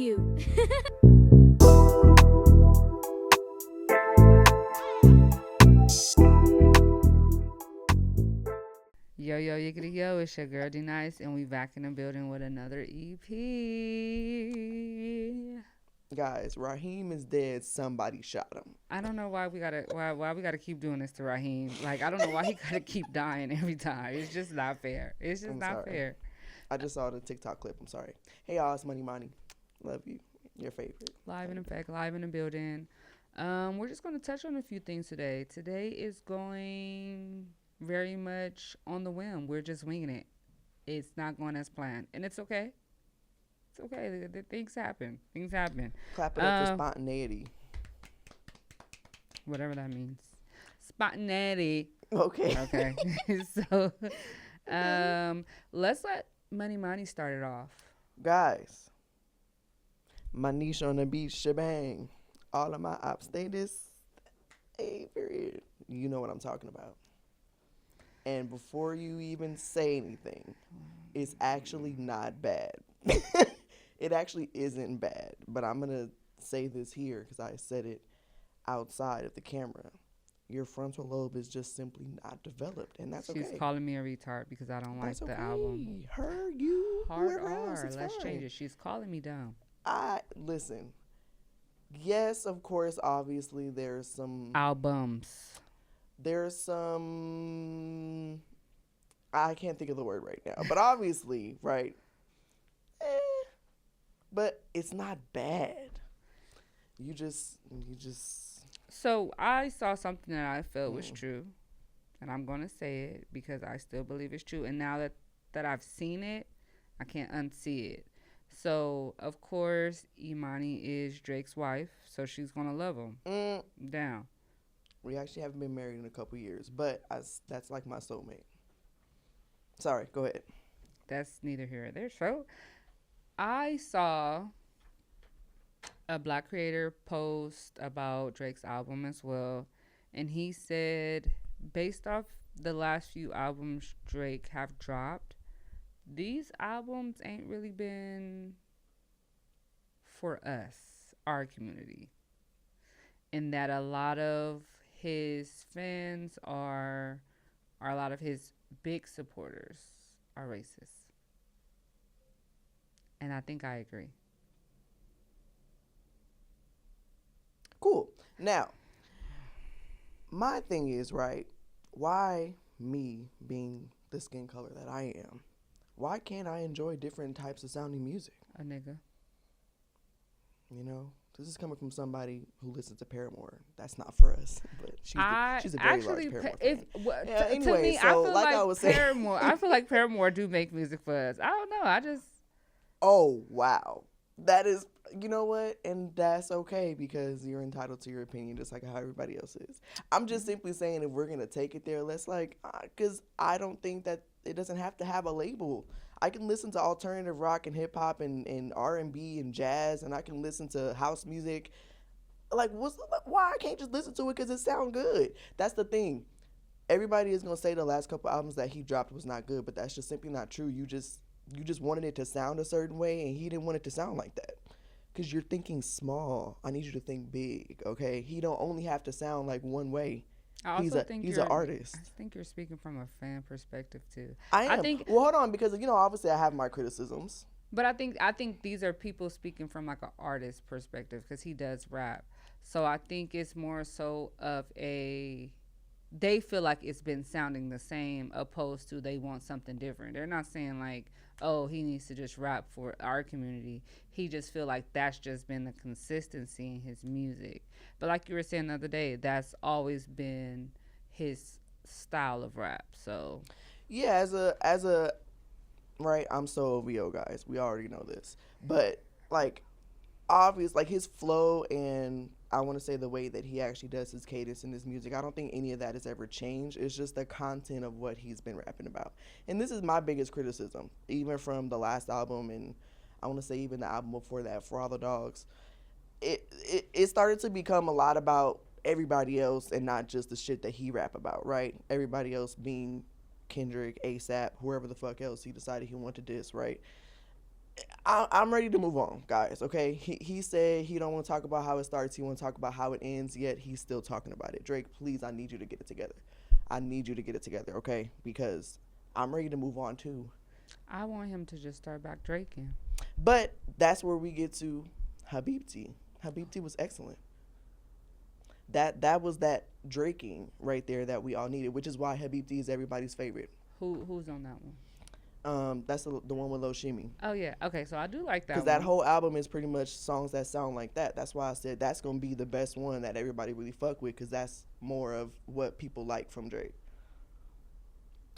you. Yo, yo, yiggity yo, it's your girl D Nice, and we back in the building with another EP. Guys, Raheem is dead. Somebody shot him. I don't know why we gotta keep doing this to Raheem. Like, I don't know why he gotta keep dying every time. It's just not fair. It's just not fair. I just saw the TikTok clip. I'm sorry. Hey y'all, it's Money Money. Love you. Your favorite. Live in effect, live in the building. We're just gonna touch on a few things today. Today is going very much on the whim. We're just winging it. It's not going as planned, and it's okay. It's okay. Things happen. Things happen. Clap it up for spontaneity. Whatever that means. Spontaneity. Okay. Okay. So, let's let Money start it off. Guys, my niche on the beach shebang. All of my ops stay this. Hey, period. You know what I'm talking about. And before you even say anything, it's actually not bad. It actually isn't bad. But I'm going to say this here because I said it outside of the camera. Your frontal lobe is just simply not developed. And that's okay. She's calling me a retard because I don't like the album. Her, you, Hard whoever R. else, it's Let's fine. change it. She's calling me dumb. Listen. Yes, of course, obviously, there's some... There's some... I can't think of the word right now. But obviously, right? But it's not bad. You just... So I saw something that I felt was true. And I'm going to say it because I still believe it's true. And now that I've seen it, I can't unsee it. So, of course, Imani is Drake's wife. So she's going to love him. Down. We actually haven't been married in a couple years. But that's like my soulmate. Sorry, go ahead. That's neither here nor there. So I saw a black creator post about Drake's album as well. And he said, based off the last few albums Drake have dropped, these albums ain't really been for us, our community. And that a lot of his fans are a lot of his big supporters are racist. And I think I agree. Cool. Now, my thing is, right, why me being the skin color that I am, why can't I enjoy different types of sounding music? A nigga. You know, this is coming from somebody who listens to Paramore. That's not for us, but she's a very large Paramore fan. To me, I feel like Paramore. I feel like Paramore do make music for us. I don't know. Oh wow, that is. You know what? And that's okay because you're entitled to your opinion just like how everybody else is. I'm just simply saying if we're going to take it there, let's because I don't think that it doesn't have to have a label. I can listen to alternative rock and hip hop and R&B and jazz, and I can listen to house music. Why I can't just listen to it because it sounds good? That's the thing. Everybody is going to say the last couple albums that he dropped was not good, but that's just simply not true. You just wanted it to sound a certain way, and he didn't want it to sound like that. Because you're thinking small. I need you to think big, okay? He don't only have to sound like one way. He's an artist. I think you're speaking from a fan perspective, too. I am. Well, hold on, because, obviously I have my criticisms. But I think these are people speaking from, like, an artist perspective because he does rap. So I think it's more so of they feel like it's been sounding the same opposed to they want something different. They're not saying, like, oh, he needs to just rap for our community. He just feel like that's just been the consistency in his music. But like you were saying the other day, that's always been his style of rap. So yeah, as a right, I'm so OVO, guys. We already know this. But obvious, his flow and I want to say the way that he actually does his cadence in his music, I don't think any of that has ever changed. It's just the content of what he's been rapping about. And this is my biggest criticism, even from the last album and I want to say even the album before that, For All the Dogs. It started to become a lot about everybody else and not just the shit that he rap about, right? Everybody else being Kendrick, ASAP, whoever the fuck else he decided he wanted to diss, right? I'm ready to move on, guys. Okay, he said he don't want to talk about how it starts. He want to talk about how it ends. Yet he's still talking about it. Drake, please, I need you to get it together. I need you to get it together, okay? Because I'm ready to move on too. I want him to just start back draking. But that's where we get to Habibti. Habibti was excellent. That was that draking right there that we all needed, which is why Habibti is everybody's favorite. Who's on that one? That's the one with Lil Shimmy. Oh yeah, okay, so I do like that Because one. that whole album is pretty much songs that sound like that. That's why I said that's gonna be the best one that everybody really fuck with, because that's more of what people like from Drake.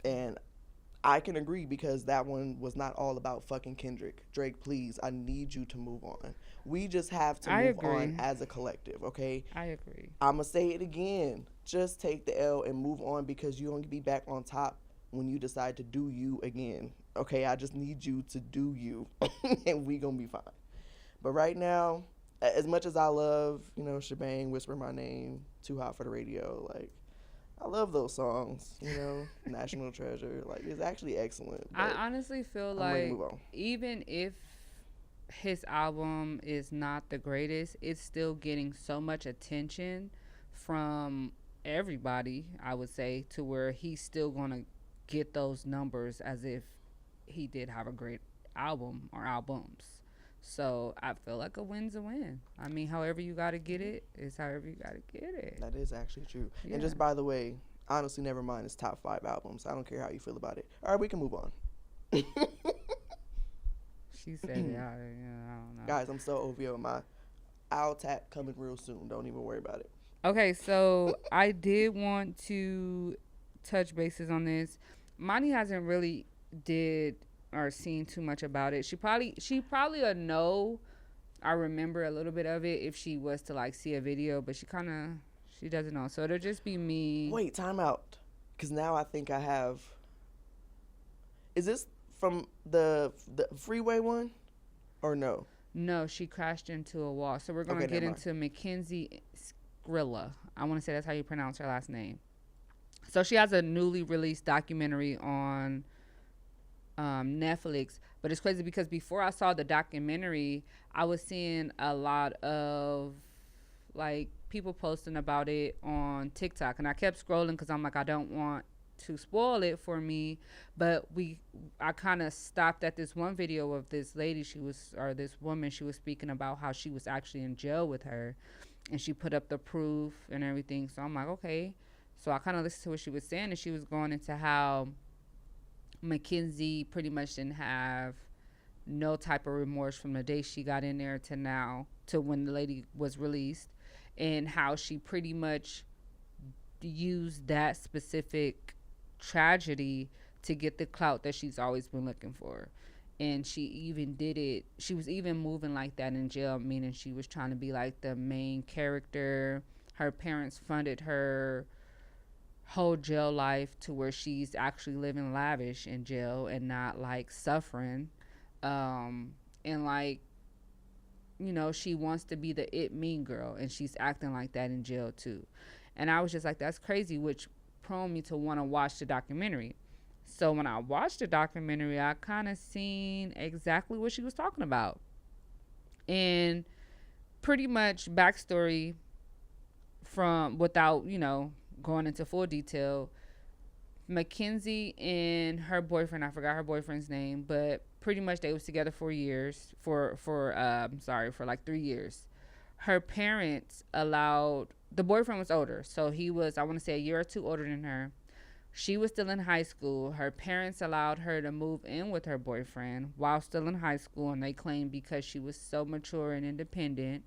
And I can agree, because that one was not all about fucking Kendrick. Drake, please, I need you to move on. We just have to I move agree. on as a collective, okay? I agree. I'm gonna say it again. Just take the L and move on, because you're gonna be back on top when you decide to do you again. Okay, I just need you to do you, and we gonna be fine. But right now, as much as I love, Shebang, Whisper My Name, Too Hot for the Radio, like, I love those songs, National Treasure, like, it's actually excellent. I honestly feel I'm ready to like move on. even if his album is not the greatest, it's still getting so much attention from everybody, I would say, to where he's still gonna get those numbers as if he did have a great album or albums. So I feel like a win's a win. I mean, however you gotta get it is however you gotta get it. That is actually true. Yeah. And just by the way, honestly, never mind his top 5 albums. I don't care how you feel about it. All right, we can move on. She said, yeah, I don't know. Guys, I'm so OVO. My owl tap coming real soon. Don't even worry about it. Okay, so I did want to touch bases on this. Monty hasn't really did or seen too much about it. She probably would know. I remember a little bit of it if she was to like see a video, but she doesn't know. So it'll just be me. Wait, time out. Because now I think I have. Is this from the freeway one, or no? No, she crashed into a wall. So we're gonna get into Mackenzie Shirilla. I want to say that's how you pronounce her last name. So she has a newly released documentary on Netflix, but it's crazy because before I saw the documentary, I was seeing a lot of like people posting about it on TikTok, and I kept scrolling because I'm like, I don't want to spoil it for me. But I kind of stopped at this one video of this lady. This woman. She was speaking about how she was actually in jail with her, and she put up the proof and everything. So I'm like, okay. So I kind of listened to what she was saying, and she was going into how Mackenzie pretty much didn't have no type of remorse from the day she got in there to now, to when the lady was released, and how she pretty much used that specific tragedy to get the clout that she's always been looking for. And she even did it. She was even moving like that in jail, meaning she was trying to be like the main character. Her parents funded her whole jail life to where she's actually living lavish in jail and not like suffering. And like, she wants to be the mean girl, and she's acting like that in jail too. And I was just like, that's crazy, which prompted me to want to watch the documentary. So when I watched the documentary, I kind of seen exactly what she was talking about. And pretty much backstory from, without, going into full detail, Mackenzie and her boyfriend, I forgot her boyfriend's name, but pretty much they was together for years, for like 3 years. Her parents allowed, the boyfriend was older, so he was, I want to say, a year or two older than her. She was still in high school. Her parents allowed her to move in with her boyfriend while still in high school, and they claimed because she was so mature and independent.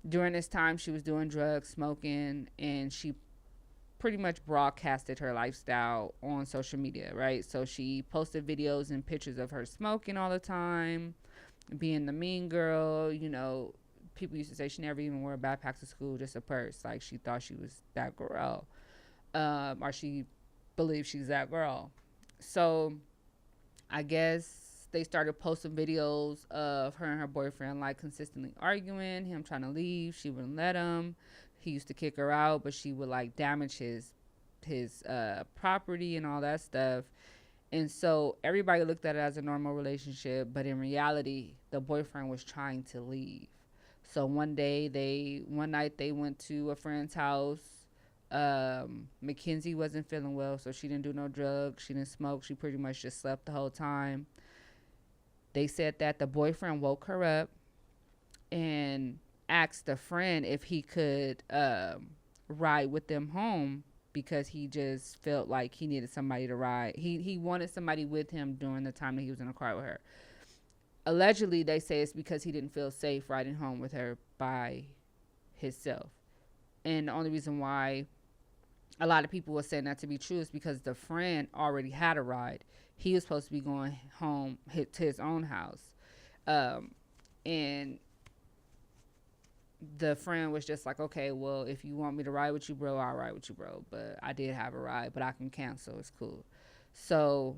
During this time, she was doing drugs, smoking, and she pretty much broadcasted her lifestyle on social media, right? So she posted videos and pictures of her smoking all the time, being the mean girl. People used to say she never even wore a backpack to school, just a purse. Like, she thought she was that girl, or she believed she's that girl. So I guess they started posting videos of her and her boyfriend like consistently arguing, him trying to leave, she wouldn't let him. He used to kick her out, but she would like damage his property and all that stuff. And so everybody looked at it as a normal relationship, but in reality, the boyfriend was trying to leave. So one night they went to a friend's house. Mackenzie wasn't feeling well, so she didn't do no drugs. She didn't smoke. She pretty much just slept the whole time. They said that the boyfriend woke her up and asked a friend if he could ride with them home because he just felt like he needed somebody to ride. He wanted somebody with him during the time that he was in a car with her. Allegedly, they say it's because he didn't feel safe riding home with her by himself. And the only reason why a lot of people were saying that to be true is because the friend already had a ride. He was supposed to be going home to his own house. And the friend was just like, okay, well, if you want me to ride with you, bro, I'll ride with you, bro. But I did have a ride, but I can cancel. It's cool. So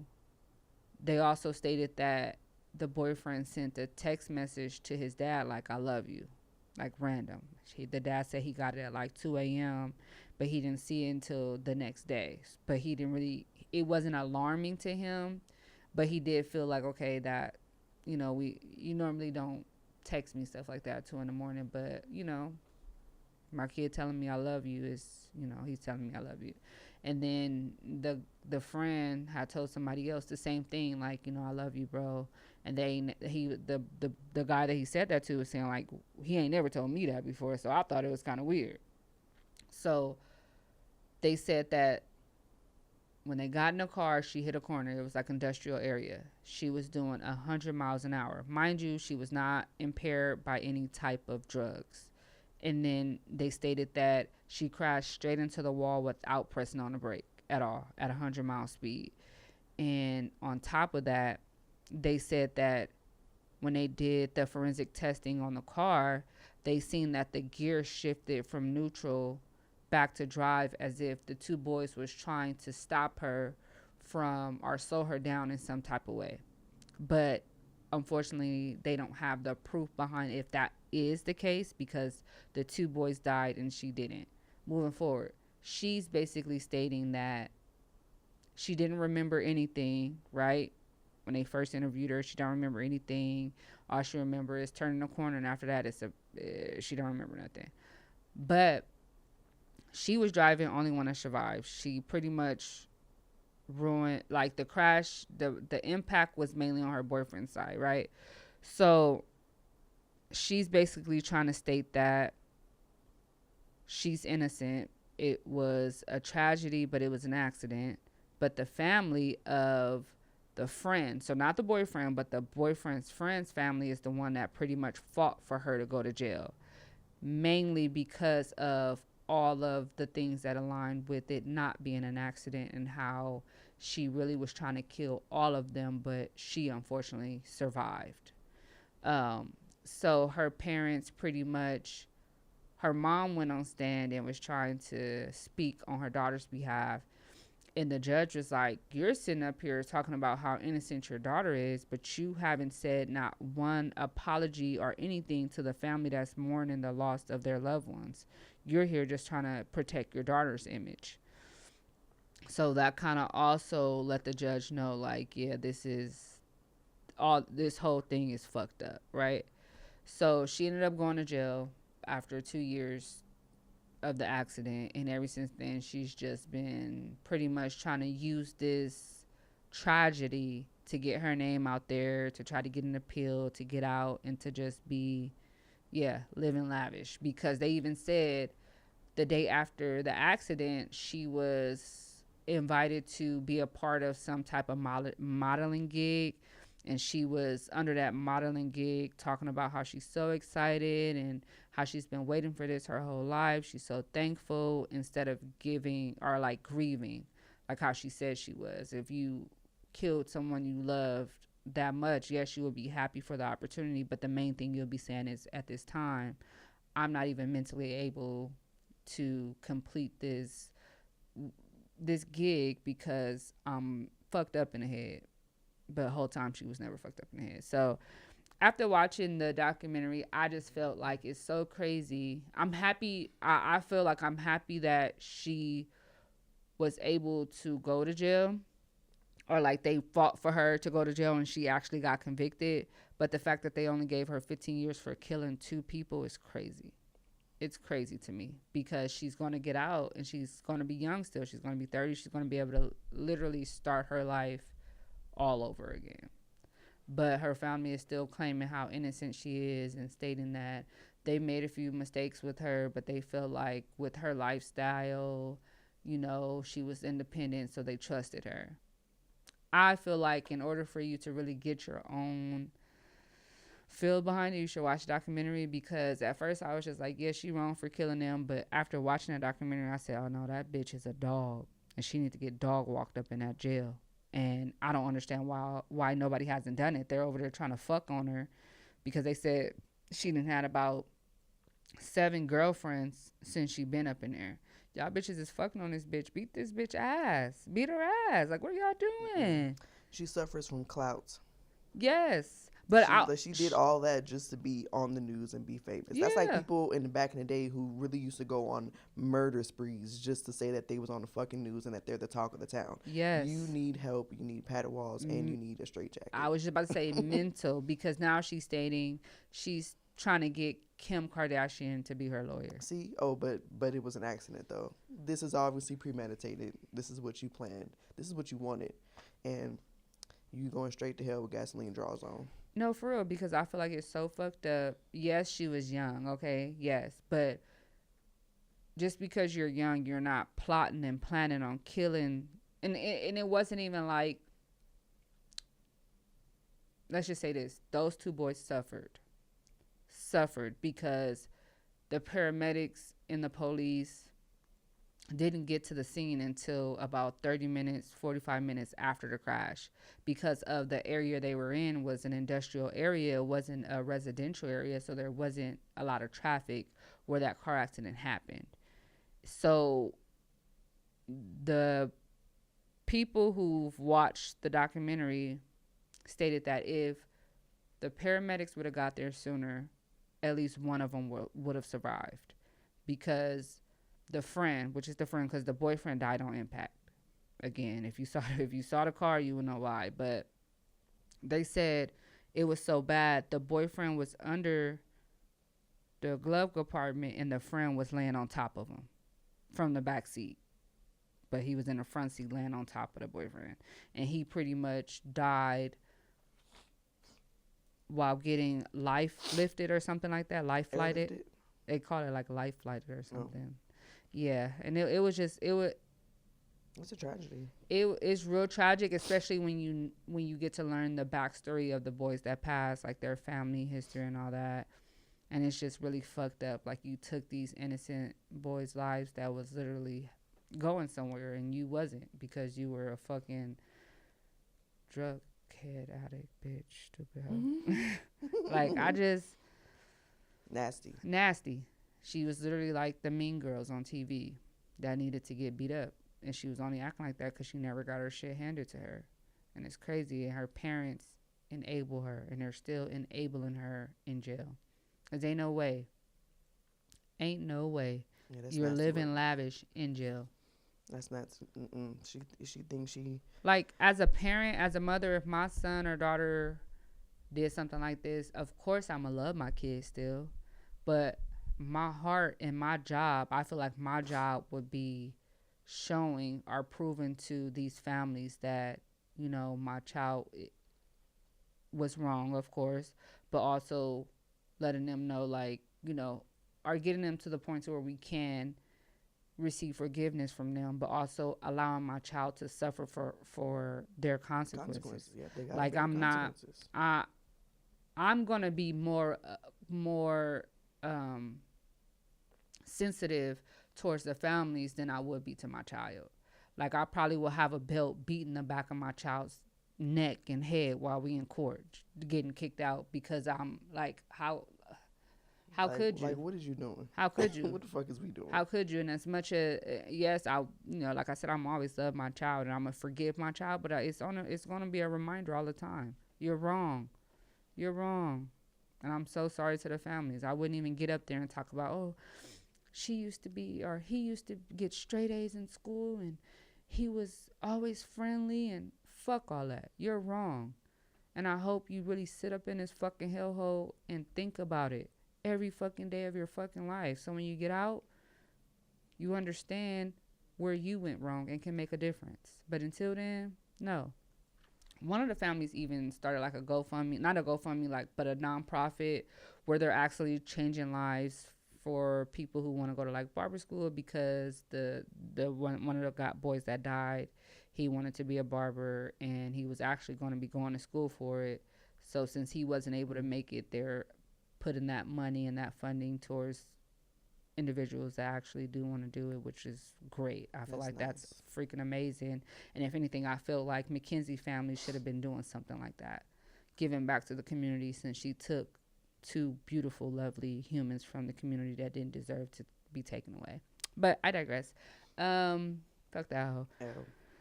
they also stated that the boyfriend sent a text message to his dad like, I love you, like random. The dad said he got it at like 2 a.m., but he didn't see it until the next day. But he didn't really, it wasn't alarming to him, but he did feel like, okay, that, you normally don't text me stuff like that at 2 in the morning, but my kid telling me I love you is, he's telling me I love you. And then the friend had told somebody else the same thing, like, I love you, bro. And the guy that he said that to was saying like, he ain't never told me that before, so I thought it was kind of weird. So they said that when they got in the car, she hit a corner. It was like industrial area. She was doing 100 miles an hour. Mind you, she was not impaired by any type of drugs. And then they stated that she crashed straight into the wall without pressing on the brake at all at 100-mile speed. And on top of that, they said that when they did the forensic testing on the car, they seen that the gear shifted from neutral back to drive as if the two boys was trying to stop her from or slow her down in some type of way. But unfortunately, they don't have the proof behind if that is the case because the two boys died and she didn't. Moving forward, she's basically stating that she didn't remember anything, right? When they first interviewed her, she don't remember anything. All she remember is turning the corner, and after that, she don't remember nothing. But she was driving, only one that survived. She pretty much ruined, like, the crash, the impact was mainly on her boyfriend's side, right? So she's basically trying to state that she's innocent. It was a tragedy, but it was an accident. But the family of the friend, so not the boyfriend, but the boyfriend's friend's family is the one that pretty much fought for her to go to jail, mainly because of all of the things that aligned with it not being an accident and how she really was trying to kill all of them, but she unfortunately survived. So her parents pretty much, her mom went on stand and was trying to speak on her daughter's behalf. And the judge was like, you're sitting up here talking about how innocent your daughter is, but you haven't said not one apology or anything to the family that's mourning the loss of their loved ones. You're here just trying to protect your daughter's image. So that kind of also let the judge know, like, yeah, this whole thing is fucked up, right? So she ended up going to jail after 2 years of the accident, and ever since then she's just been pretty much trying to use this tragedy to get her name out there, to try to get an appeal, to get out, and to just be living lavish. Because they even said the day after the accident she was invited to be a part of some type of modeling gig, and she was under that modeling gig talking about how she's so excited and how she's been waiting for this her whole life. She's so thankful, instead of giving or like grieving, like how she said she was. If you killed someone you loved that much, yes, you would be happy for the opportunity, but the main thing you'll be saying is, at this time, I'm not even mentally able to complete this gig because I'm fucked up in the head. But the whole time she was never fucked up in the head. So after watching the documentary, I just felt like it's so crazy. I'm happy. I feel like I'm happy that she was able to go to jail. or like they fought for her to go to jail and she actually got convicted. But the fact that they only gave her 15 years for killing 2 people is crazy. It's crazy to me because she's going to get out and she's going to be young still. She's going to be 30. She's going to be able to literally start her life all over again. But her family is still claiming how innocent she is and stating that they made a few mistakes with her, but they feel like with her lifestyle, she was independent, so they trusted her. I feel like in order for you to really get your own feel behind it, you should watch the documentary, because at first I was just like, yeah, she wrong for killing them. But after watching that documentary, I said, oh no, that bitch is a dog and she needs to get dog walked up in that jail. And I don't understand why nobody hasn't done it. They're over there trying to fuck on her because they said she done had about 7 girlfriends since she been up in there. Y'all bitches is fucking on this bitch. Beat this bitch ass. Beat her ass. Like, what are y'all doing? She suffers from clout. Yes. But she did all that just to be on the news and be famous. Yeah. That's like people in the back in the day who really used to go on murder sprees just to say that they was on the fucking news and that they're the talk of the town. Yes. You need help. You need padded walls, and you need a straitjacket. I was just about to say mental, because now she's stating she's trying to get Kim Kardashian to be her lawyer. See? Oh, but it was an accident, though. This is obviously premeditated. This is what you planned. This is what you wanted. And you going straight to hell with gasoline draws on. No, for real, because I feel like it's so fucked up. Yes, she was young, okay? Yes, but just because you're young, you're not plotting and planning on killing. And it wasn't even like, let's just say this. Those 2 boys suffered because the paramedics and the police didn't get to the scene until about 30 minutes, 45 minutes after the crash, because of the area they were in was an industrial area. It wasn't a residential area, so there wasn't a lot of traffic where that car accident happened. So the people who've watched the documentary stated that if the paramedics would have got there sooner, at least one of them would have survived, because the friend, which is the friend, because the boyfriend died on impact. Again, if you saw the car, you would know why. But they said it was so bad, the boyfriend was under the glove compartment and the friend was laying on top of him from the back seat. But he was in the front seat laying on top of the boyfriend. And he pretty much died while getting life lifted or something like that. Life flighted. They call it like life flighted or something. Oh. Yeah, and it was just, it's a tragedy. It's real tragic, especially when you get to learn the backstory of the boys that passed, like their family history and all that. And it's just really fucked up. Like, you took these innocent boys' lives that was literally going somewhere, and you wasn't, because you were a fucking drug head addict, bitch, stupid hoe. Like, I just nasty. She was literally like the mean girls on TV that needed to get beat up. And she was only acting like that because she never got her shit handed to her. And it's crazy. And her parents enable her. And they're still enabling her in jail. Because ain't no way. You're living lavish in jail. That's not. She thinks she. Like, as a parent, as a mother, if my son or daughter did something like this, of course I'm going to love my kids still. But my heart and my job, I feel like my job would be showing or proving to these families that, my child was wrong, of course, but also letting them know, like, or getting them to the point where we can receive forgiveness from them, but also allowing my child to suffer for their consequences. Yeah, they like, I'm not, I'm going to be more sensitive towards the families than I would be to my child. Like, I probably will have a belt beating the back of my child's neck and head while we in court getting kicked out, because I'm like, how could you? Like, what is you doing? How could you? What the fuck is we doing? How could you? And as much as, yes, I, like I said, I'm always love my child and I'm going to forgive my child, but it's going to be a reminder all the time. You're wrong. And I'm so sorry to the families. I wouldn't even get up there and talk about, oh, she used to be, or he used to get straight A's in school and he was always friendly and Fuck all that. You're wrong. And I hope you really sit up in this fucking hellhole and think about it every fucking day of your fucking life. So when you get out, you understand where you went wrong and can make a difference. But until then, no. One of the families even started like a GoFundMe, not a GoFundMe, like, but a nonprofit where they're actually changing lives for people who want to go to like barber school, because the one of the boys that died, he wanted to be a barber and he was actually going to be going to school for it. So since he wasn't able to make it, they're putting that money and that funding towards individuals that actually do want to do it, which is great. I feel like that's freaking amazing. And if anything, I feel like Mackenzie family should have been doing something like that, giving back to the community, since she took two beautiful, lovely humans from the community that didn't deserve to be taken away. But I digress. Fuck that hoe. L.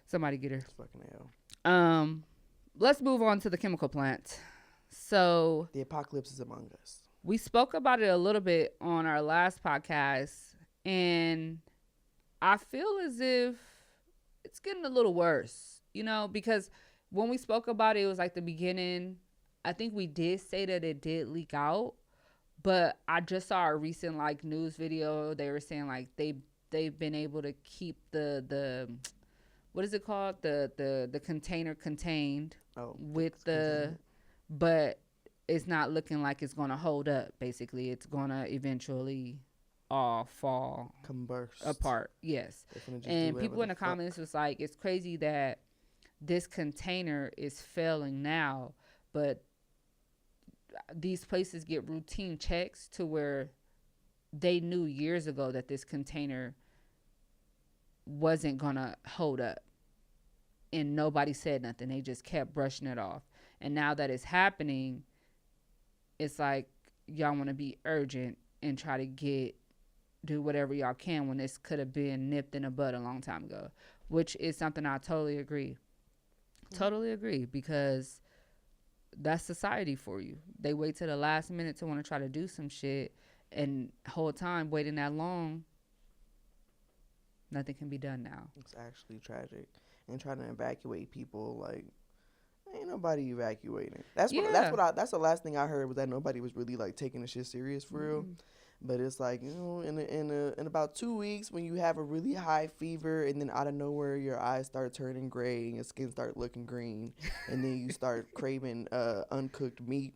Somebody get her. Fucking L. Let's move on to the chemical plant. So the apocalypse is among us. We spoke about it a little bit on our last podcast, and I feel as if it's getting a little worse, you know, because when we spoke about it, it was like the beginning. I think we did say that it did leak out, but I just saw a recent like news video. They were saying like they've been able to keep the what is it called, the container contained with the, but it's not looking like it's going to hold up. Basically, it's going to eventually all fall, combust apart. Yes. And people in the comments was like, it's crazy that this container is failing now, but these places get routine checks to where they knew years ago that this container wasn't going to hold up. And nobody said nothing. They just kept brushing it off. And now that it's happening, it's like y'all want to be urgent and try to do whatever y'all can when this could have been nipped in the bud a long time ago, which is something I totally agree. Totally agree, because that's society for you. They wait till the last minute to want to try to do some shit, and whole time waiting that long, nothing can be done now. It's actually tragic. And trying to evacuate people, like, ain't nobody evacuating. That's the last thing I heard, was that nobody was really like taking the shit serious for real. But it's like, you know, in about 2 weeks, when you have a really high fever and then out of nowhere your eyes start turning gray and your skin start looking green, and then you start craving uncooked meat,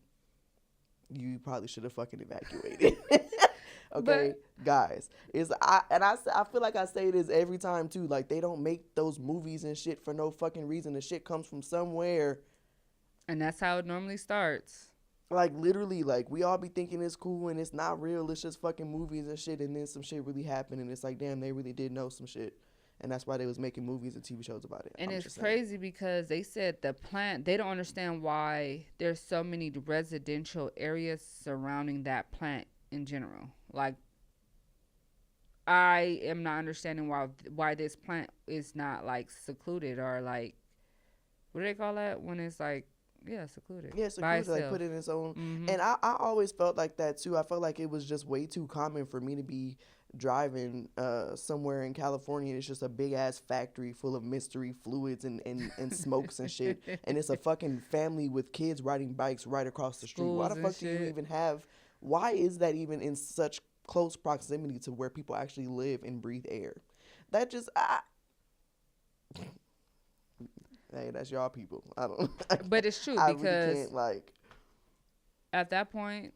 you probably should have fucking evacuated. Okay, guys, I feel like I say this every time too. Like, they don't make those movies and shit for no fucking reason. The shit comes from somewhere, and that's how it normally starts. Like, literally, like, we all be thinking it's cool and it's not real. It's just fucking movies and shit, and then some shit really happened, and it's like, damn, they really did know some shit, and that's why they was making movies and TV shows about it. And it's crazy because they said the plant, they don't understand why there's so many residential areas surrounding that plant in general. Like, I am not understanding why this plant is not like secluded, or like, what do they call that when it's like, secluded. Yeah, secluded, like put in its own. Mm-hmm. And I always felt like that too. I felt like it was just way too common for me to be driving somewhere in California, and it's just a big ass factory full of mystery fluids and smokes and shit, and it's a fucking family with kids riding bikes right across the street. Why the fuck do you even have? Why is that even in such close proximity to where people actually live and breathe air? That just hey, that's y'all people. I don't. But it's true, I because really can't, like, at that point,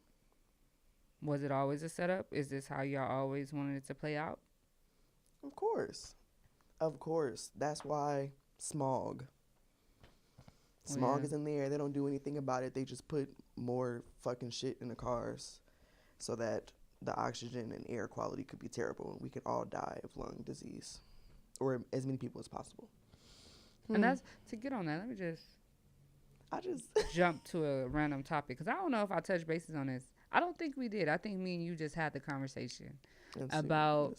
was it always a setup? Is this how y'all always wanted it to play out? Of course. That's why smog is in the air. They don't do anything about it. They just put more fucking shit in the cars so that the oxygen and air quality could be terrible, and we could all die of lung disease, or as many people as possible. And that's, to get on that, let me just jump to a random topic, because I don't know if I touched bases on this. I don't think we did. I think me and you just had the conversation about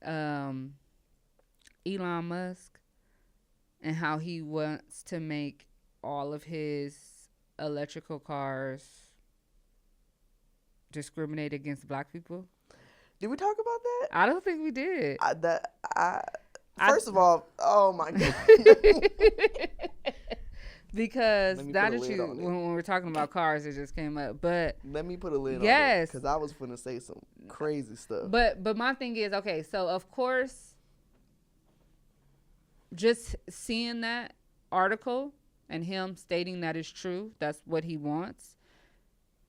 Elon Musk and how he wants to make all of his electrical cars discriminate against black people. Did we talk about that? I don't think we did. First of all, oh my God. because Let me now put a that lid you, on it. when we're talking about cars, it just came up. But Let me put a lid on it. yes, Because I was finna say some crazy stuff. but my thing is, okay, so of course, just seeing that article and him stating that is true, that's what he wants,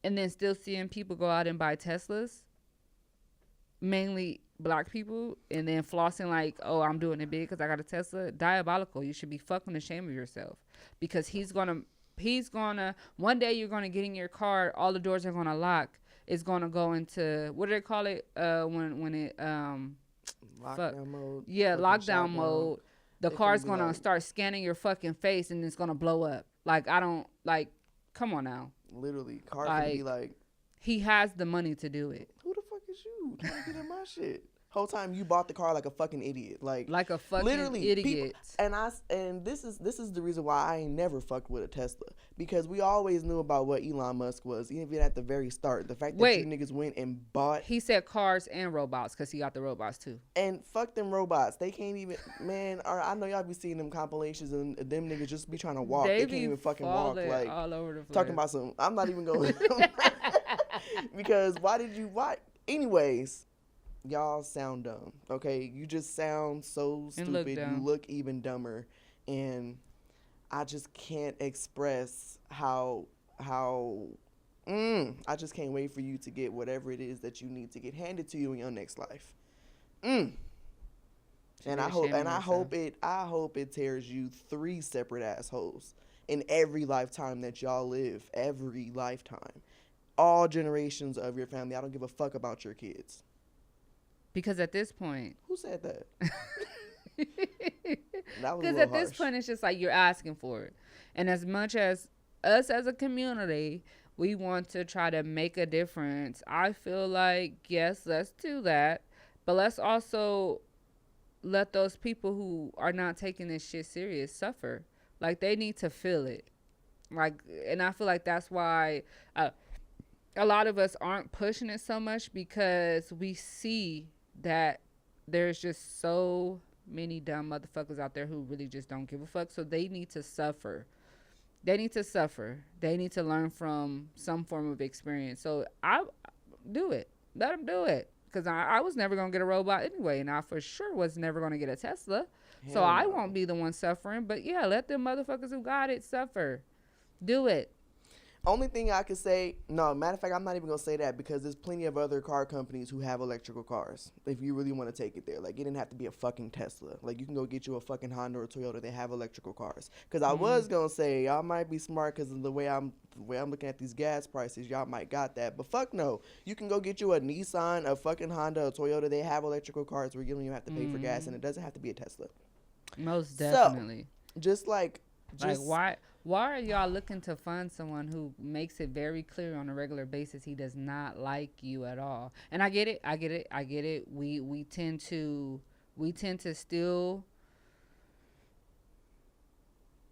and then still seeing people go out and buy Teslas, mainly black people, and then flossing like, oh, I'm doing it big because I got a Tesla. Diabolical. You should be fucking ashamed of yourself, because he's gonna one day you're gonna get in your car, all the doors are gonna lock. It's gonna go into, what do they call it, when it Lockdown mode. yeah, fucking lockdown shutdown. mode. The They car's finna be gonna like- start scanning your fucking face and it's gonna blow up. Like, I don't, like, come on now. Literally, car can be like, He has the money to do it. who the fuck is you trying to get in my shit? Whole time you bought the car like a fucking idiot, like Like a fucking literally, idiot. People, and this is the reason why I ain't never fucked with a Tesla, because we always knew about what Elon Musk was, even at the very start. The fact that you niggas went and bought. He said cars and robots because he got the robots too. And fuck them robots. They can't even, man. I know y'all be seeing them compilations and them niggas just be trying to walk. They can't even fucking walk. Like, all over the place. talking about some. I'm not even going. Because why? Anyways, y'all sound dumb. Okay, you just sound so stupid. You look even dumber, and I just can't express how. I just can't wait for you to get whatever it is that you need to get handed to you in your next life. And I hope it tears you 3 separate assholes in every lifetime that y'all live. Every lifetime. All generations of your family. I don't give a fuck about your kids. Because at this point, who said that? Because at this point, it's just like you're asking for it. And as much as us as a community, we want to try to make a difference, I feel like, yes, let's do that. But let's also let those people who are not taking this shit serious suffer. Like, they need to feel it. Like, and I feel like that's why a lot of us aren't pushing it so much, because we see that there's just so many dumb motherfuckers out there who really just don't give a fuck. So they need to suffer. They need to suffer. They need to learn from some form of experience. So I do it. Let them do it. Because I was never going to get a robot anyway. And I for sure was never going to get a Tesla. So I won't be the one suffering. But yeah, let them motherfuckers who got it suffer. Do it. Only thing I could say, no, matter of fact, I'm not even going to say that, because there's plenty of other car companies who have electrical cars. If you really want to take it there. Like, it didn't have to be a fucking Tesla. Like, you can go get you a fucking Honda or Toyota. They have electrical cars. Because I was going to say, y'all might be smart because of the way I'm looking at these gas prices. Y'all might got that. But fuck no. You can go get you a Nissan, a fucking Honda, a Toyota. They have electrical cars where you don't even have to pay for gas, and it doesn't have to be a Tesla. Most definitely. So, just like why are y'all looking to fund someone who makes it very clear on a regular basis he does not like you at all? And I get it. We tend to still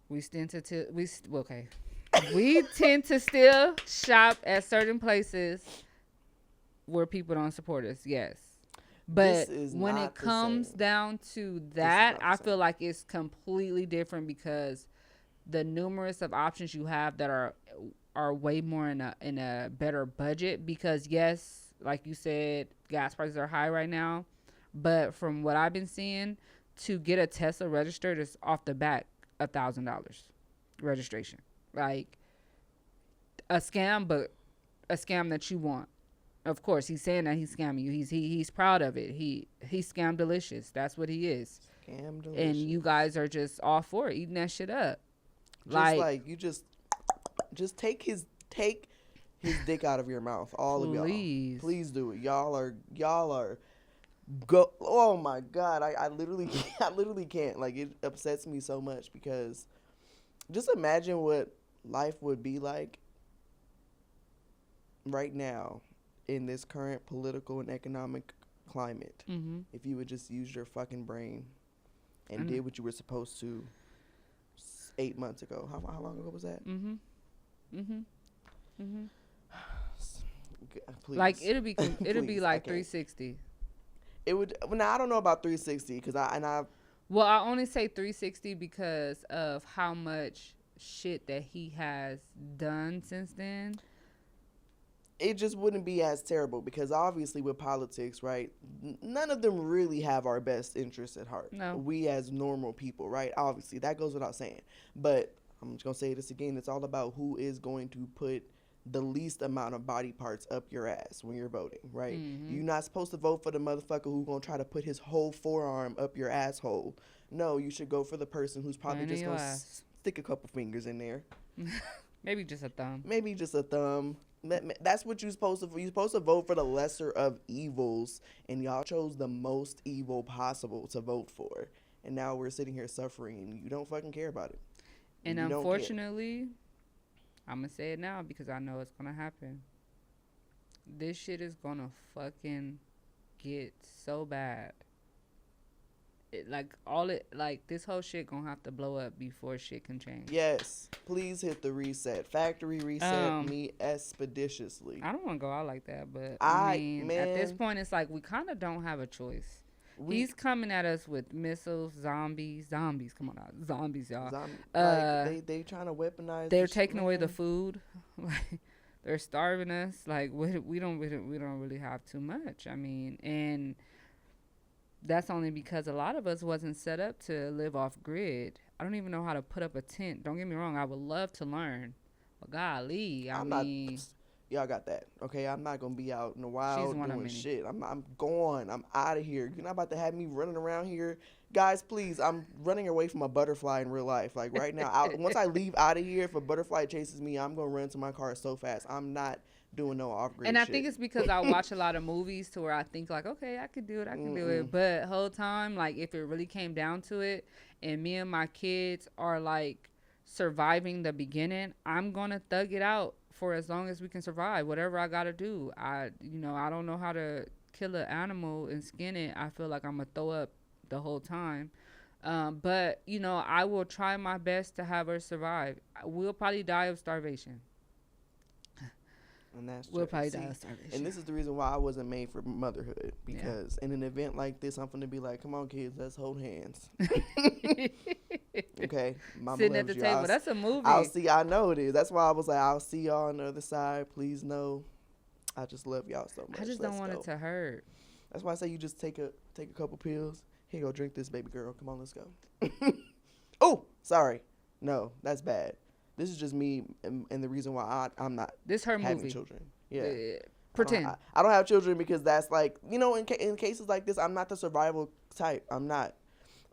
we tend to still shop at certain places where people don't support us. Yes. But when it comes down to that, I feel like it's completely different, because the numerous of options you have that are way more in a better budget. Because yes, like you said, gas prices are high right now, but from what I've been seeing, to get a Tesla registered is off the bat $1,000 registration. Like a scam, but a scam that you want. Of course, he's saying that he's scamming you. He's proud of it. He's scam delicious. That's what he is. Scam delicious. And you guys are just all for it, eating that shit up. Like you just take his dick out of your mouth. All of y'all. Please do it. Y'all are go. Oh my God. I literally can't. Like, it upsets me so much, because just imagine what life would be like right now in this current political and economic climate, if you would just use your fucking brain and did what you were supposed to 8 months ago. How long ago was that? Please. Like, it'll be like 360. It would. Now, I don't know about 360, because I Well, I only say 360 because of how much shit that he has done since then, it just wouldn't be as terrible because obviously with politics, right? None of them really have our best interests at heart. no. We as normal people, right? Obviously, that goes without saying. But I'm just gonna say this again. It's all about who is going to put the least amount of body parts up your ass when you're voting, right? Mm-hmm. You're not supposed to vote for the motherfucker who's gonna try to put his whole forearm up your asshole. No, you should go for the person who's probably Right in just your gonna ass. stick a couple fingers in there. Maybe just a thumb. Maybe just a thumb. That's what you're supposed to. You're supposed to vote for the lesser of evils, and y'all chose the most evil possible to vote for. And now we're sitting here suffering, and you don't fucking care about it. And You don't care. unfortunately, I'm gonna say it now because I know it's gonna happen. This shit is gonna fucking get so bad. This whole shit gonna have to blow up before shit can change. Yes, please hit the reset. Factory reset me expeditiously. I don't want to go out like that, but I mean, at this point, it's like we kind of don't have a choice. He's coming at us with missiles, zombies. Come on out, zombies, y'all. Like they trying to weaponize. They're taking away the food. Like they're starving us. Like we don't really have too much. I mean, and that's only because a lot of us wasn't set up to live off grid. I don't even know how to put up a tent. Don't get me wrong. I would love to learn. But golly, I mean. Y'all got that, okay? I'm not going to be out in the wild doing shit. I'm gone. I'm out of here. You're not about to have me running around here. Guys, please, I'm running away from a butterfly in real life. Like right now, once I leave out of here, if a butterfly chases me, I'm going to run to my car so fast. I'm not doing no off-grid shit. And I think it's because I watch a lot of movies to where I think like, okay, I could do it. But whole time, like if it really came down to it and me and my kids are like surviving the beginning, I'm going to thug it out for as long as we can survive. Whatever I got to do. I don't know how to kill an animal and skin it. I feel like I'm going to throw up the whole time. But, I will try my best to have her survive. We'll probably die of starvation. And that's we'll probably die of starvation. And this is the reason why I wasn't made for motherhood. Because in an event like this, I'm going to be like, come on, kids, let's hold hands. Okay? Mama sitting at the you. table. That's a movie. I know it is. That's why I was like, I'll see y'all on the other side. Please know I just love y'all so much. I just don't want it to hurt. That's why I say you just take a couple pills. Here, go drink this, baby girl. Come on, let's go. Oh, sorry. No, that's bad. This is just me, and the reason why I'm not having movie. children. Yeah. Pretend. I don't have children because that's like, in cases like this, I'm not the survival type. I'm not.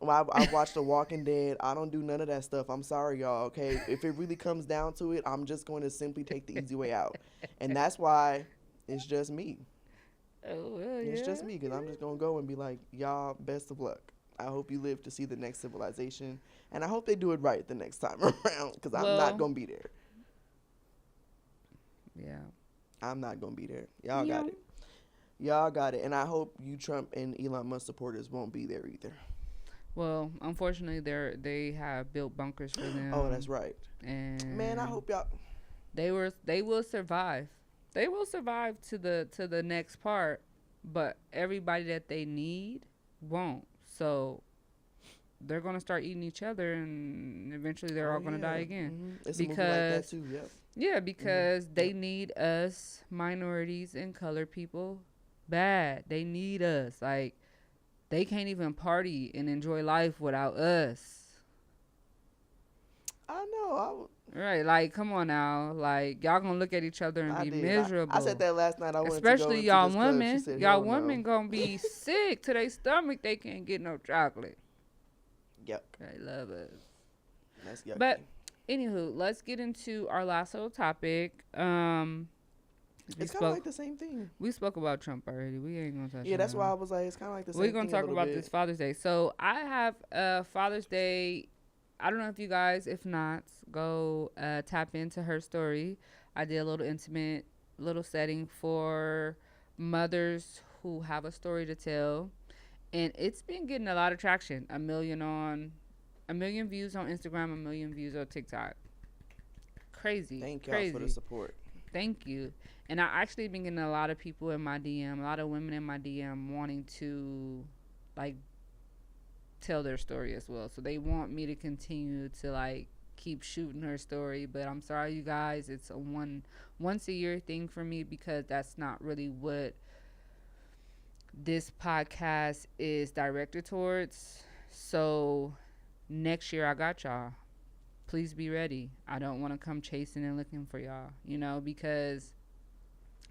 I watched The Walking Dead. I don't do none of that stuff. I'm sorry, y'all, okay? If it really comes down to it, I'm just going to simply take the easy way out. And that's why it's just me. Oh, well, It's just me because I'm just going to go and be like, y'all, best of luck. I hope you live to see the next civilization. And I hope they do it right the next time around because I'm not going to be there. Yeah. I'm not going to be there. Y'all got it. Y'all got it. And I hope you Trump and Elon Musk supporters won't be there either. Well, unfortunately, they have built bunkers for them. Oh, that's right. And man, I hope y'all. They will survive. They will survive to the next part, but everybody that they need won't. So they're gonna start eating each other, and eventually they're all gonna die again. Mm-hmm. It's because a movie like that too. Yep. Yeah, because they need us minorities and colored people bad. They need us. Like they can't even party and enjoy life without us. I know. Right, like come on now, like y'all gonna look at each other and be miserable. I said that last night. Especially y'all women. Y'all women gonna be sick to their stomach. They can't get no chocolate. Yuck. They love us. That's yucky. But anywho, let's get into our last little topic. It's kind of like the same thing. We spoke about Trump already. We ain't gonna touch. Yeah, that's why I was like, it's kind of like the same We're thing. gonna talk about this Father's Day. So I have Father's Day. I don't know if you guys, if not, go tap into her story. I did a little intimate little setting for mothers who have a story to tell, and it's been getting a lot of traction. 1 million views on Instagram, 1 million views on TikTok. Crazy. Thank y'all for the support. Thank you. And I actually been getting a lot of people in my DM, a lot of women in my DM wanting to like tell their story as well. So they want me to continue to like keep shooting her story. But I'm sorry, you guys. It's a once a year thing for me because that's not really what this podcast is directed towards. So next year I got y'all. Please be ready. I don't want to come chasing and looking for y'all, because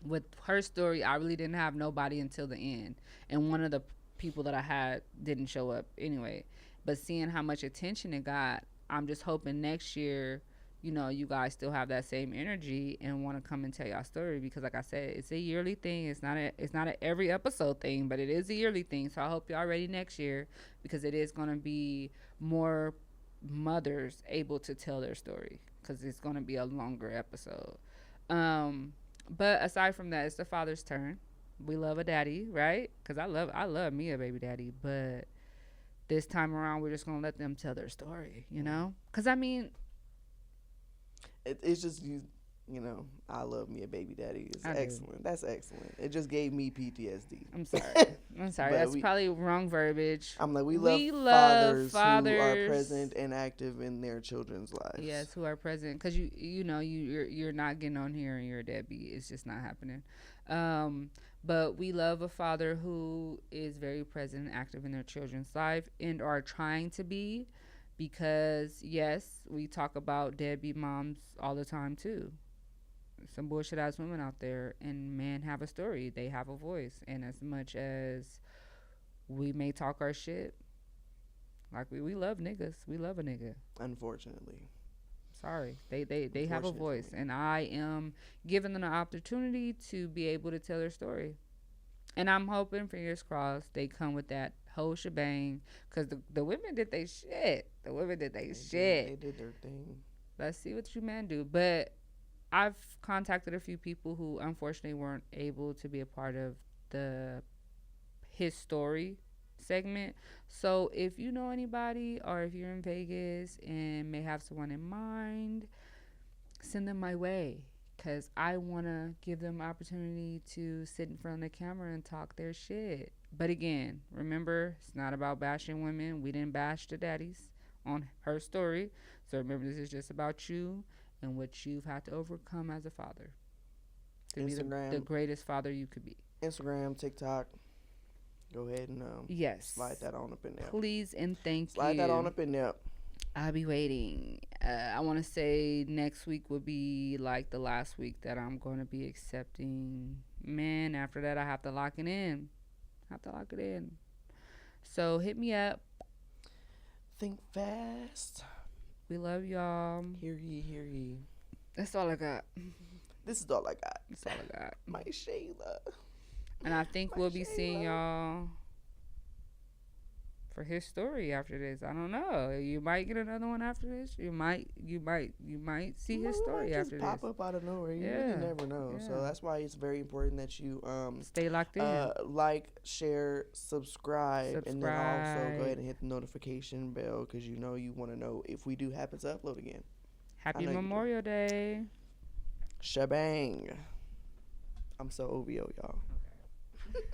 with her story, I really didn't have nobody until the end. And one of the people that I had didn't show up anyway. But seeing how much attention it got, I'm just hoping next year, you guys still have that same energy and want to come and tell y'all story because like I said, it's a yearly thing. It's not a every episode thing, but it is a yearly thing. So I hope y'all ready next year because it is going to be more mothers able to tell their story because it's going to be a longer episode. But aside from that, it's the father's turn. We love a daddy, right? Because I love me a baby daddy, but this time around we're just gonna let them tell their story, because I mean it's just I love me a baby daddy. It's excellent. That's excellent. It just gave me PTSD. I'm sorry. That's probably wrong verbiage. I'm like, we love fathers who are present and active in their children's lives. Yes, who are present because you're not getting on here and you're a deadbeat. It's just not happening. But we love a father who is very present and active in their children's life and are trying to be, because yes, we talk about deadbeat moms all the time too. Some bullshit ass women out there, and men have a story. They have a voice, and as much as we may talk our shit, like we love niggas. We love a nigga. Unfortunately. Sorry, they have a voice, and I am giving them the opportunity to be able to tell their story. And I'm hoping, fingers crossed, they come with that whole shebang, because the women did they shit. The women did they shit. They did their thing. Let's see what you men do. But I've contacted a few people who unfortunately weren't able to be a part of his story segment. So if you know anybody, or if you're in Vegas and may have someone in mind, send them my way, because I want to give them opportunity to sit in front of the camera and talk their shit. But again, remember, it's not about bashing women. We didn't bash the daddies on her story. So remember, this is just about you and what you've had to overcome as a father to Instagram, be the greatest father you could be. Instagram, TikTok. Go ahead and yes, slide that on up in there. Please and thank you. Slide that on up in there. I'll be waiting. I want to say next week will be like the last week that I'm going to be accepting men. After that, I have to lock it in. So hit me up. Think fast. We love y'all. Hear ye, hear ye. That's all I got. This is all I got. That's all I got. My Shayla. And I think we'll be seeing y'all for his story after this. I don't know. You might get another one after this. You might see his story after this. Pop up out of nowhere. You really never know. Yeah. So that's why it's very important that you stay locked in. Like, share, subscribe, and then also go ahead and hit the notification bell, because you want to know if we do happen to upload again. Happy Memorial Day. Shebang. I'm so OVO, y'all. Okay.